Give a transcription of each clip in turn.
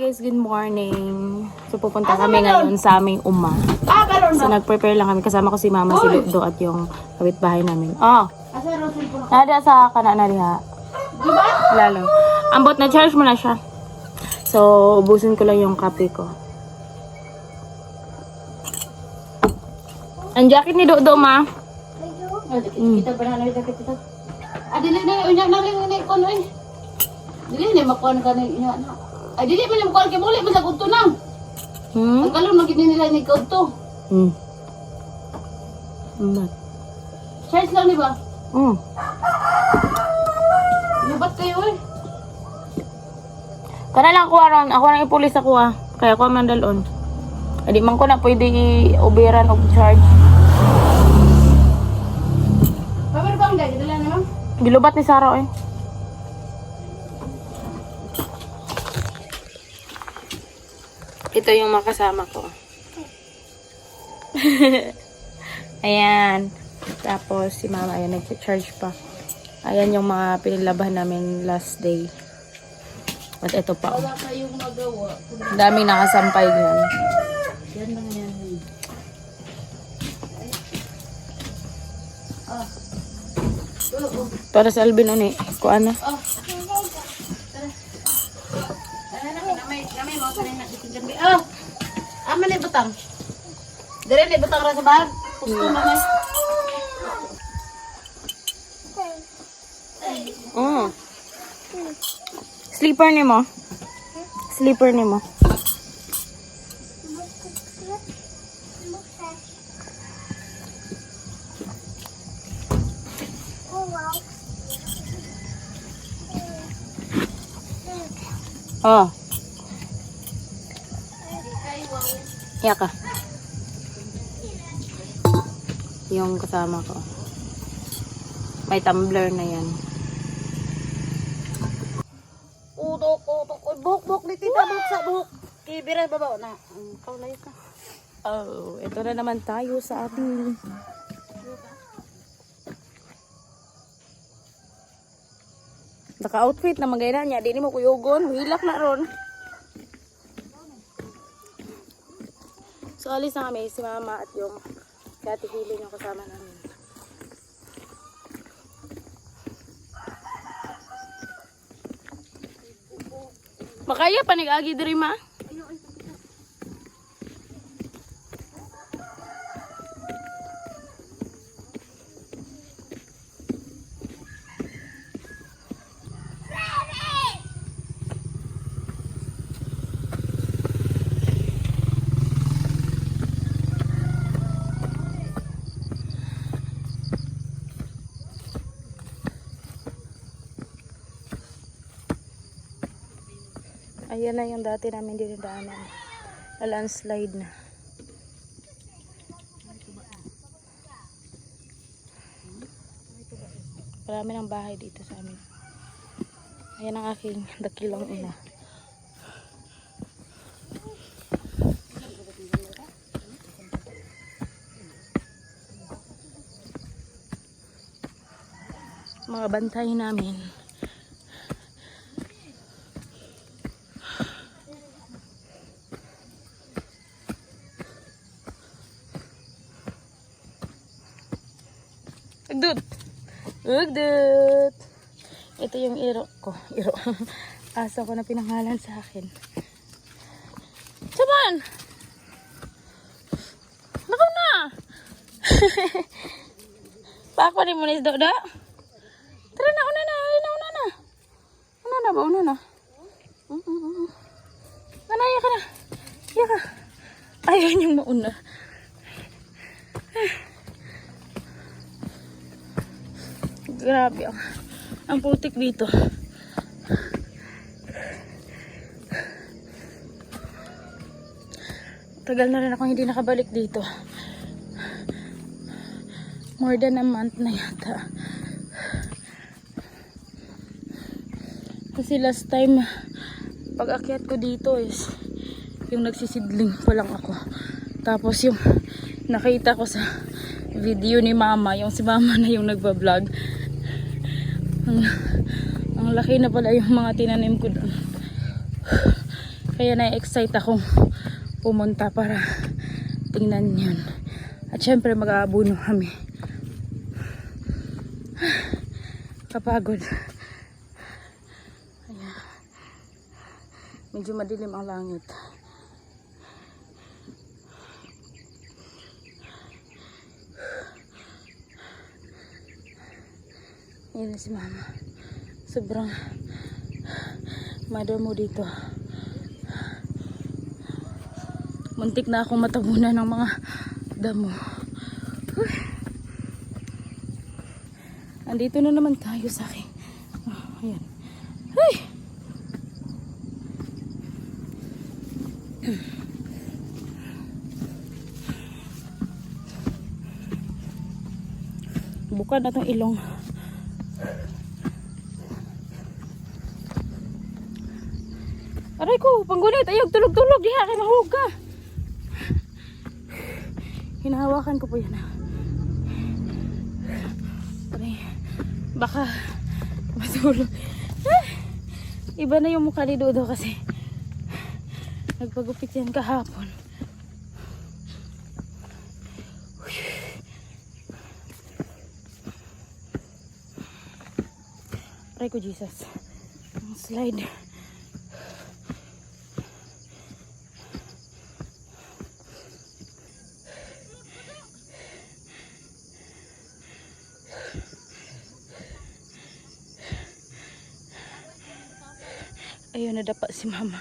Hi guys, good morning. So pupunta kami ngayon sa aming uma. So nag-prepare lang kami. Kasama ko si Mama, si Ludo at yung kapitbahay namin. Oh! Nada sa kanan na riha. Lalo. Ambot na charge mo na siya. So ubusin ko lang yung kape ko. Ang jacket ni Dodo, Ma. Kita ba na jacket ito? Dili na unya na rin ni kono eh. Dili ni makuan ka ni unya na. Dili man mo kay muli man sa kunto nang. Ang kalon magid nila ni kunto. Charge lang di ba? Lubat kayo eh. Kana lang ko aron, ako nang ipulis ako Kaya ko man dalon. Adi man ko na pwede i-uberan og charge. Pamer bang dai dala na ma'am? Gilubat ni Sara eh. Ito yung makasama ko. Ayan. Tapos si Mama ayan nag-charge pa. Ayan yung mga pinilabahan namin last day. At ito pa. Wala kayong magawa. Ang daming nakasampay dyan. Yan lang yan. Para sa Alvin ni. Kuan na. Kami mo kanina dikin bi. Ama ni butang. Dire ni butang ra sa bag. Pusto naman. Sleeper ni mo. Sleeper ni mo. Iya ka. Yung kasama ko. May tumbler na yan. Buhok ni tita, buhok sa buhok. Kibira babaw na. Kaulayos na. Oh, ito na naman tayo sa ating naka-outfit na magayna niya. Di ni mo kuyugon. Hilak na ron. So, alis na kami. Si Mama at yung dati Hilin yung kasama namin. Makaya pa nag-agi diri ma. Ayan na yung dati namin dinadaanan. Landslide na. Marami ng bahay dito sa amin. Ayan ang aking dakilang ina. Mga bantay namin. Ugdut! Ito yung iro ko. Iro. Aso ko na pinangalan sa akin. Saban! Nakaw na! Pako rin mo ni Doda. Tara na, una na. Una na. Una na ba? Una na. Anaya ka na. Iya ka. Ayaw niyang mauna. Grabe ang putik dito. Tagal na rin ako hindi nakabalik dito. More than a month na yata. Kasi last time pag-akyat ko dito is yung nagsisidling pa lang ako. Tapos yung nakita ko sa video ni Mama, yung si Mama na yung nagba-vlog. Ang laki na pala yung mga tinanim ko doon. Kaya na-excite akong pumunta para tingnan yun. At syempre mag-aabuno kami. Kapagod. Ayan. Medyo madilim ang langit. Ayan na si mama. Sobrang madamo dito. Muntik na akong matabunan ng mga damo. Andito na naman tayo sa akin. Ayan. Ay! Buka na itong ilong. Aray ko, panggunit. Ayog, tulog-tulog. Diha, kay mahulog ka. Hinahawakan ko po yan. Aray. Baka matulog. Iba na yung mukha ni Dodo kasi nagpagupit yan kahapon. Aray ko, Jesus. Ang slide. Ayun, nadapa si mama.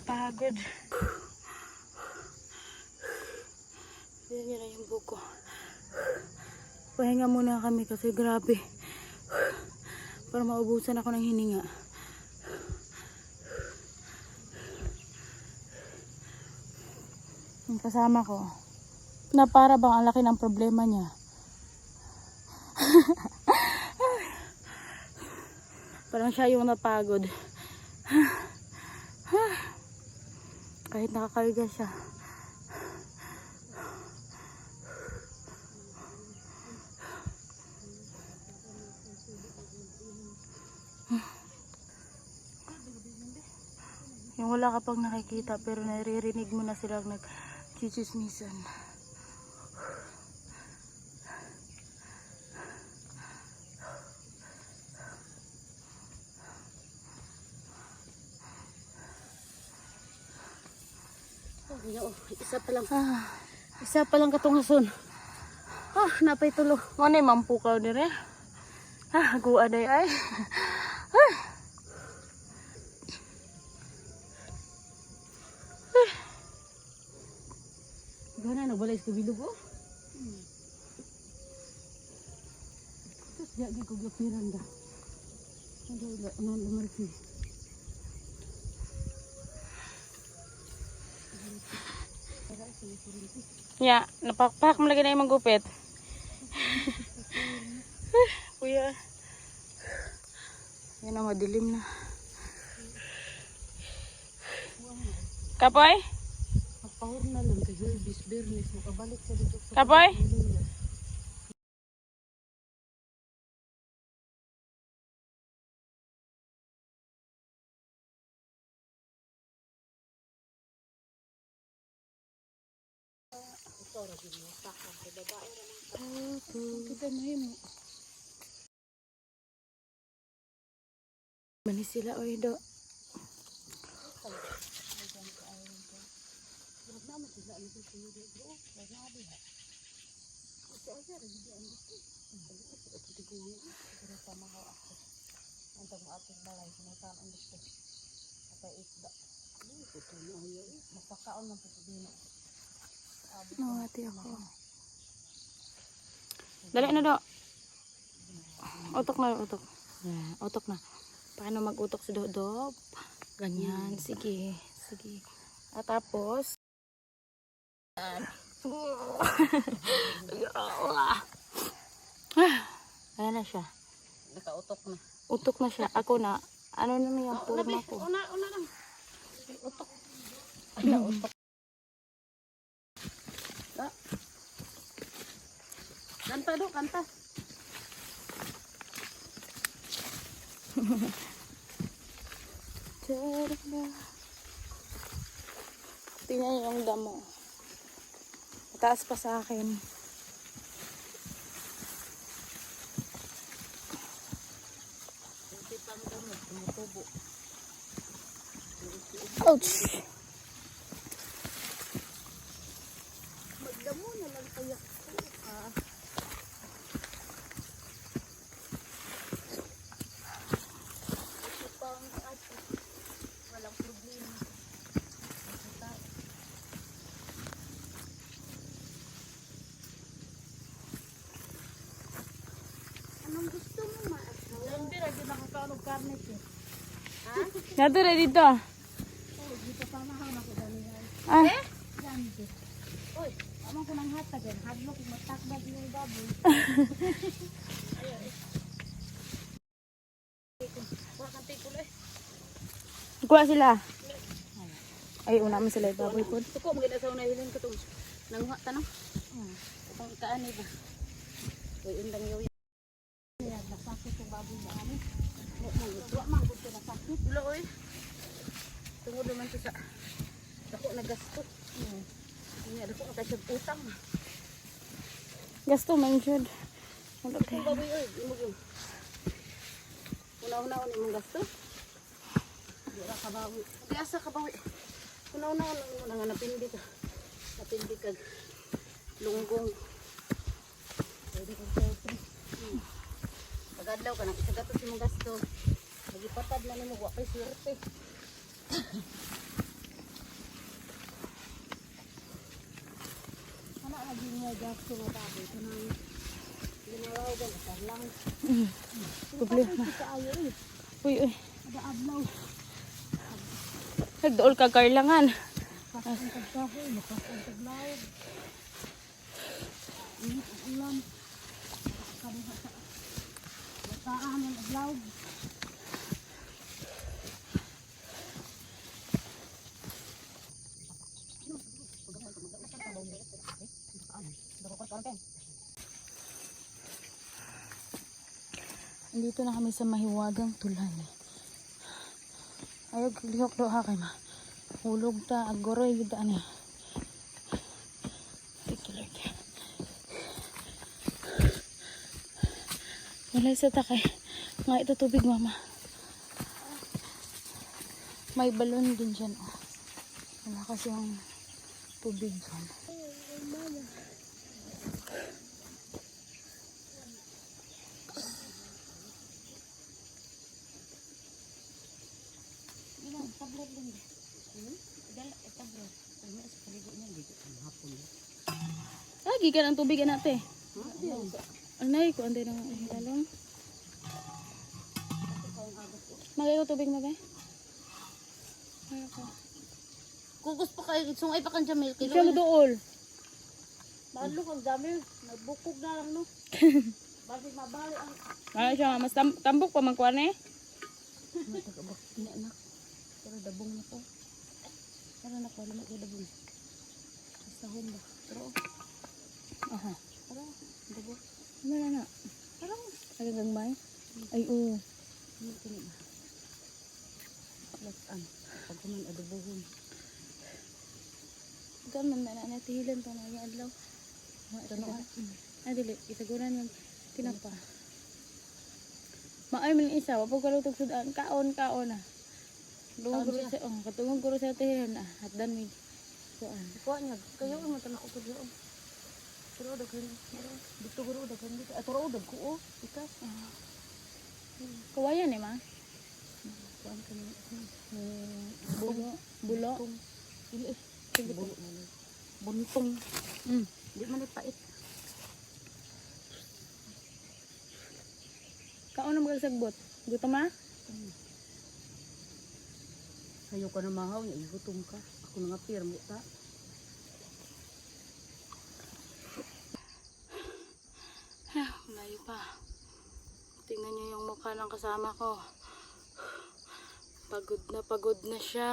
Pagod. Yan na yung buko. Pahinga muna kami kasi grabe. Para maubusan ako ng hininga. Yung kasama ko, na para bang ang laki ng problema niya. Parang siya yung napagod. Kahit nakakarga siya. Yung wala ka pang nakikita pero naririnig mo na silang nag-chichismisan. Isa pa lang katungason. Napay tulo. Ano yung mampukaw dire? Agua day ay. Gana nagbalay sa bilog oh. Terus jadi ko gapiran da. Ano lumarki. Ya, napakpak mo lagi na yung manggupit. Kuya. Yan na, madilim na. Kapoy? Pahor na lang kasi bisbernis makabalik sa dito. Kapoy? Kita mahimo. Mani sila oy do. Nawati ako. Dali na do. Utok na utok. Yan, utok na. Paano mag-utok si Dodo? Ganyan. Sige. Sige. At tapos, yan. Ayan na siya. Nakautok na. Utok na siya. Ako na. Ano naman yung purma ko? Una lang. Utok. Utok. Kanta do, kanta. Tingnan niyo yung damo. Mataas pa sa akin. Ouch! Magdamo na lang kaya. Walang problema. Anong gusto mo, ma? Hindi, lagi nakakaanong karne eh. Ha? Nato na dito. Oh, dito pa mahal ako dali. Ah. Ganti. Oy, amang ko nang hatag yan. Hadlo kung matakbag yung baboy. Wala kang tikulo eh. Kuha sila. Ay, una mo sila baboy po. Suko, maganda sa unay hilin ko itong nanguha tanong. Itong kaanay ba? Uy, undang yaw yan. Nasakit yung baboy na kami. Wala mang gusto nasakit. Wala oy. Tungod naman siya sa dako na gasto. Dako na kasyag utang. Gasto man jud. Wala Kung baboy oy, imog yung. Una-una imong gasto. Di ra ka baboy. Di asa ka baboy. Una-una nga napindi ka. Napindi ka. Lunggong. Pwede kang selfie. Pag-adlaw ka nang isagatos imong gasto. Nagipatad na nimo wa kay swerte. Ana lagi mo gasto nga baboy kanang ginawaw gan lang. problema. Kaayo eh. Uy, uy. Ada adlaw. Nagdool ka karlangan. Pasang kagkahoy, napasang taglawag. Init ang ulan. Kabuha sa bataan ng adlaw. Andito na kami sa mahiwagang tulay. Ayaw lihok do ha kay ma. Hulog ta agoroy gid ani. Wala sa takay. Nga ito tubig mama. May balon din dyan. Oh. Wala kasi yung tubig dyan. Lagi ka ng tubig anate. Anay ko anday nang hilalong. Magay ko tubig mabe. Kugos pa kayo, sungay pa kang Jamil. Siya mo dool. Balo kang Jamil, nagbukog na lang no. Bakit mabali ang... Ano siya mas tambok pa magkuan eh. Matagabak, anak. Pero dabong na to. Pero nakuha naman kayo dabong. Sahon ba? Pero, Aha. pero, dabong. Ano na. Pero, Agagang may. Ay oo. ano kini ba? Lasan. Pag kuman adobohon. Gaman na natihilan pa na yung adlaw. Dili, isaguran yung tinapa. Maay man yung isa, wapag kalutog sudan, kaon na. Katungog guro sa tihilan na, hatdan mi. Kuan. Kuha niya, kayo ang matanak ko to. Pero daghan, dito guro daghan dito. Aturo dag ko oh, ikas. Kawayan eh ma. Kuan kani. Bulo. Dili eh. Buntong. Di man ipait. Kaon na magasagbot. Gutom na? Ayaw ka na mahaw niya, igutom ka. Ako na nga pirmo ta. Malayo pa. Tingnan niyo yung mukha ng kasama ko. Pagod na siya.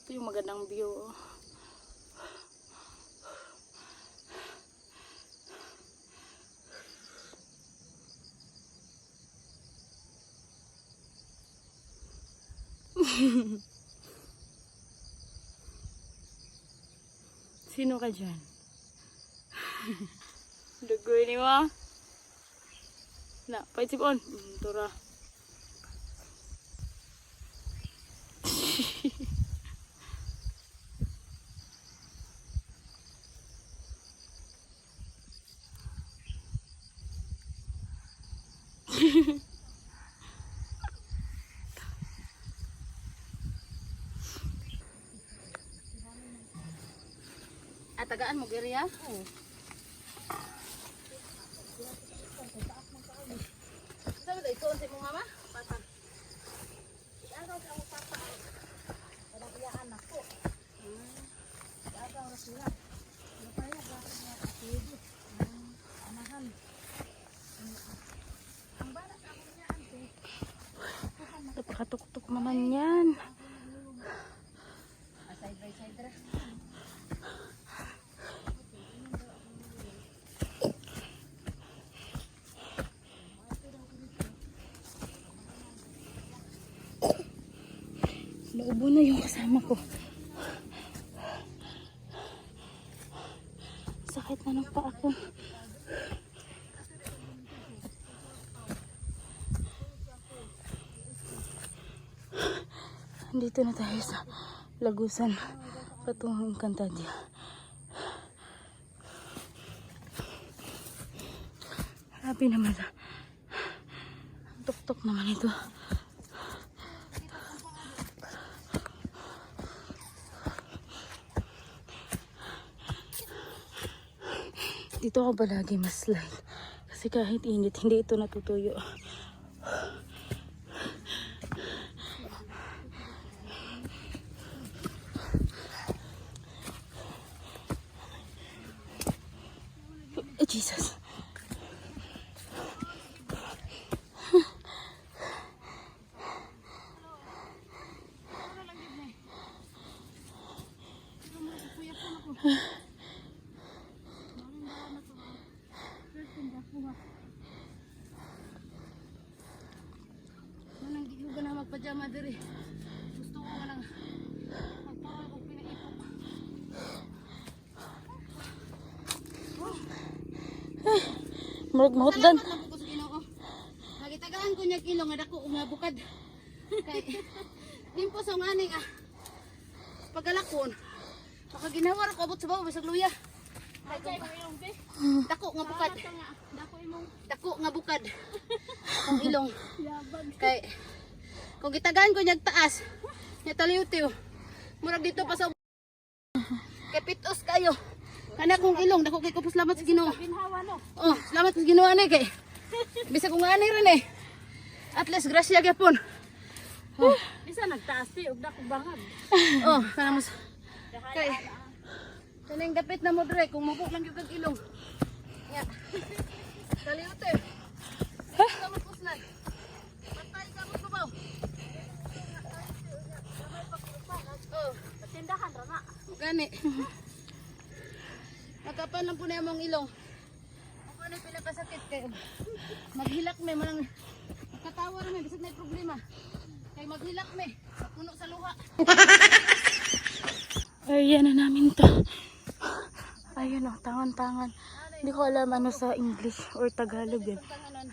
Ito yung magandang view. Sino ka dyan? Dugoy ni mo? Na, paitsipon. Tura. At tagaan mo, Giri, ha? Oo. Sabi tayo, ito unsay mo, mama? Papa. Agaw sa akong papa. Kada kaya anak ko. Agaw na sila. Ano pa yan? Bakit niya kapili? Anahan. Ang balas ako niya, ante. Napakatuktok naman yan. Side by side, ra. Naubo na yung kasama ko. Sakit na ng paa ko. Dito na tayo sa Lagusan patungong Encantadia. Happy naman. Tuktok naman ito. Dito ako palagi mas slide. Kasi kahit init, hindi ito natutuyo. Oh, Jesus. Manang di ko na magpajama diri. Gusto ko nga lang magpawal ko pinaipok. Murag mahutdan. Salamat lang po ko sa Ginoo. Nagitagaan ko niya ilong nga dako nga bukad. Kay dimpo sa ngani ka. Pagalakon. Makaginawar ko abot sa bawo bisag luya. Dako nga bukad. Dako nga bukad. Ang ilong. Kay kung gitagaan ko niya taas, nya taliw-tiw. Murag dito pa sa kay pitos kayo. Kana kong ilong dako kay ko salamat sa Ginoo. Oh, salamat sa Ginoo ani kay. Bisa ko nga ani rin eh. At least grasya gyapon. Oh, Bisa nagtaas ti ug dako bangag. oh, kana mas kay kaning dapit na mo dire kung mabuk lang gyud kag ilong. Ya. Taliw-tiw. Salamat po snay. Patay ka mo babaw. Oh, Tindahan ra na. gani. Nakapan lang po na yung ilong. Ako na pila kasakit kayo. Maghilak me, manang katawa rin bisag may problema. Kay maghilak me, puno sa luha. Area na namin to. Ayun o, tangan-tangan. Hindi ko alam ano sa English or Tagalog yun. Tanganan.